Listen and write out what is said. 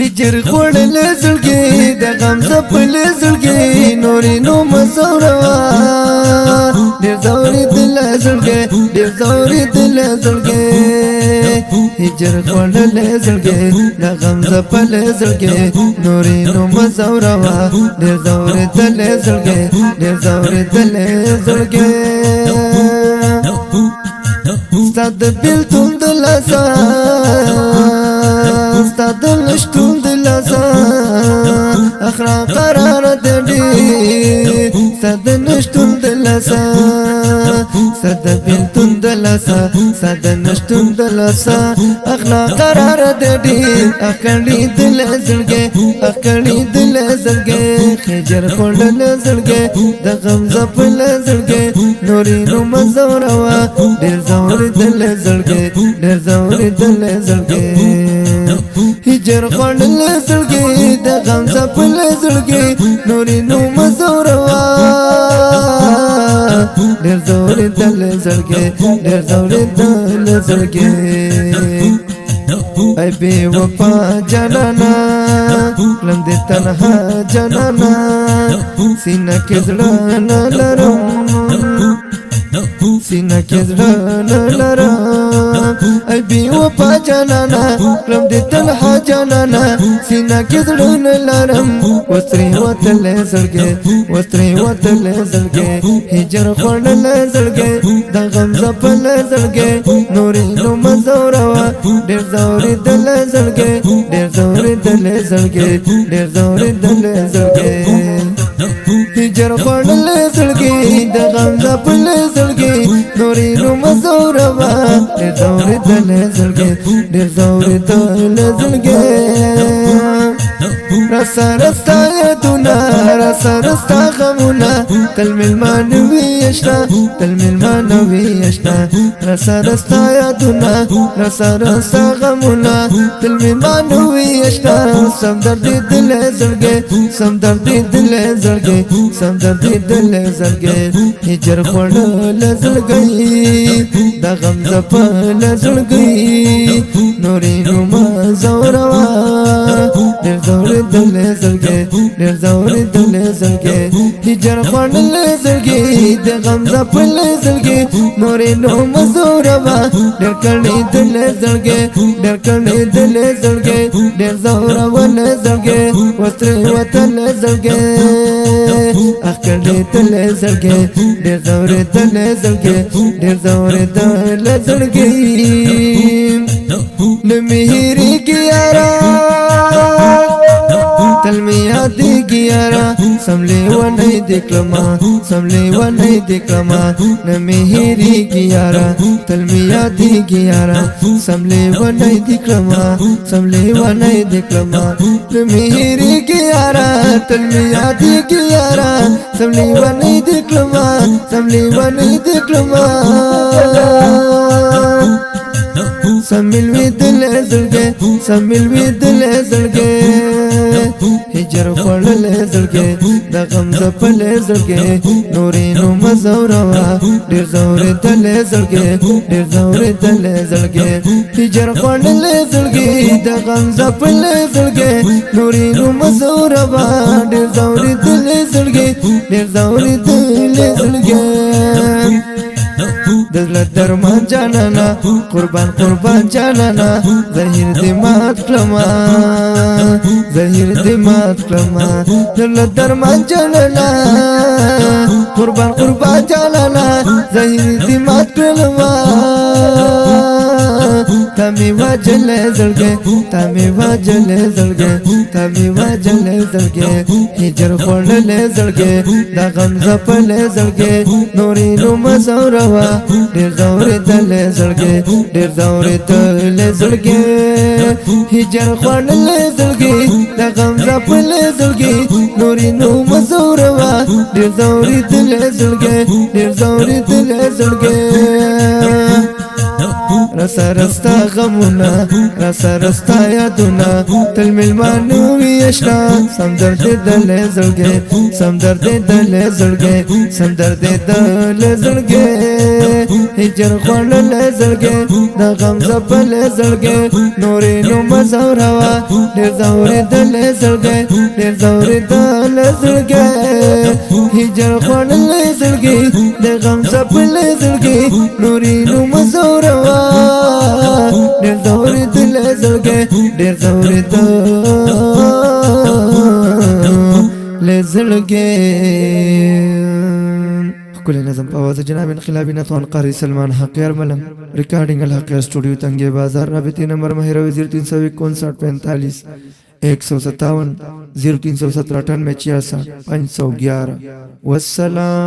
هجر خوړل زړګي د غم زپل زړګي نورې نو مزوروا ډېر زوري دل زړګي ډېر زوري دل زړګي هجر خوړل زړګي د غم زپل زړګي نورې نو مزوروا ډېر زوري دل زړګي ډېر زوري دل زړګي ستاد بیلتون دلاسا ستاد نشتون دلاسا اخرا قرار ددی ستاد نشتون دلاسا ستاد بیلتون دلاسا ستاد نشتون دلاسا اخرا قرار ددی اکړی دل زړګي اکړی دل زړګي خجر خړل زړګي د غم زپل زړګي نورې نو مزوروا ډېر زور دل زړګي ډېر زور دل زړګي هجر خړل زړګي د غم زپل زړګي نورې نو مزوروا ډېر زور دل زړګي ډېر زور دل زړګي ای بے وفا جانانا لم دې تنها جانانا سینه کې زړه نه لرم سینه کې زړه نه لرم ای بے وفا جانانا لم دې تنها جانانا سینه کې زړه نه لرم وستري وتل زړګي وستري وتل زړګي هجر خړل زړګي د غم زپل زړګي نورې نو مزوروا ډېر زوري دل زړګي ډېر زوري دل زړګي ډېر زوري دل زړګي هجر خړل زړګي د غم زپل زړګي نورې نو مزوروا ډېر زوري دل زړګي ډېر زوري دل زړګي رسا رستا یادونا رسا رستا غمونا تل ملمانوی اشنا تل ملمانوی اشنا رسا رستا یادونا رسا رستا غمونا تل ملمانوی اشنا سم دردی دل زړګي سم دردی دل زړګي سم دردی دل زړګي هجر خړل زړګي د غم زپل زړګي نورې نو مزوروا ډېر زور دل زړګي ډېر زور دل زړګي هجر خړل زړګي د غم زپل زړګي نورې نو مزوروا ډېر کړي دل زړګي ډېر کړي دل زړګي ډېر زور ول زړګي وتر وتل زړګي اخ کړي دل زړګي ډېر زور دل زړګي ډېر زور دل زړګي نمهری کی یارا تل می یادېږي یارا سملې ونی دکلما سملې ونی دکلما نه مې هېرېږي یارا تل می یادېږي یارا سملې ونی دکلما سملې ونی دکلما نه مې هېرېږي یارا تل می یادېږي یارا سملې ونی دکلما سملې ونی دکلما سمل وی دل زړګي سمل وی دل زړګي هجر خړل زړګي د غم زپل زړګي نورې نو مزوروا ډېر زور دل زړګي ډېر زور دل زړګي هجر خړل زړګي د غم زپل زړګي نورې نو مزوروا ډېر زور دل زړګي ډېر زور دل زړګي دل درمان جانانا قربان قربان جانانا زهیر دی مات کلما زهیر دی مات کلما دل درمان جانانا قربان قربان جانانا زهیر دی مات کلما تمی وجل زړګي تمی وجل زړګي تمی وجل زړګي هجر خړل زړګي د غم زپل زړګي نورې نو مزوروا ډېر زور دل زړګي ډېر زور دل زړګي هجر خړل زړګي د غم زپل زړګي نورې نو مزوروا ډېر زور دل زړګي ډېر زور دل زړګي رسا رستا غمونا رسا رستا یادونا تل ملمانو وی اشنا سم درد دل زړګي سم درد دل زړګي سم درد دل زړګي هجر خوړلې زړګې د غم زپلې زړګې نورې نو مزوروا ډېر زورېدلې زړګې ډېر زورېدلې زړګې هجر خوړلې زړګې د غم زپلې زړګې نورې نو مزوروا ډېر زورېدلې زړګې ډېر زورېدلې زړګې. كل نظم فواز جناب انقلابی نتوان قاری سلمان حقیار ملنگ ریکارڈنگ الحقیار اسٹوڈیو تنگے بازار رابطی نمبر مہر وزیر 359 157 0317 98 66 511 والسلام.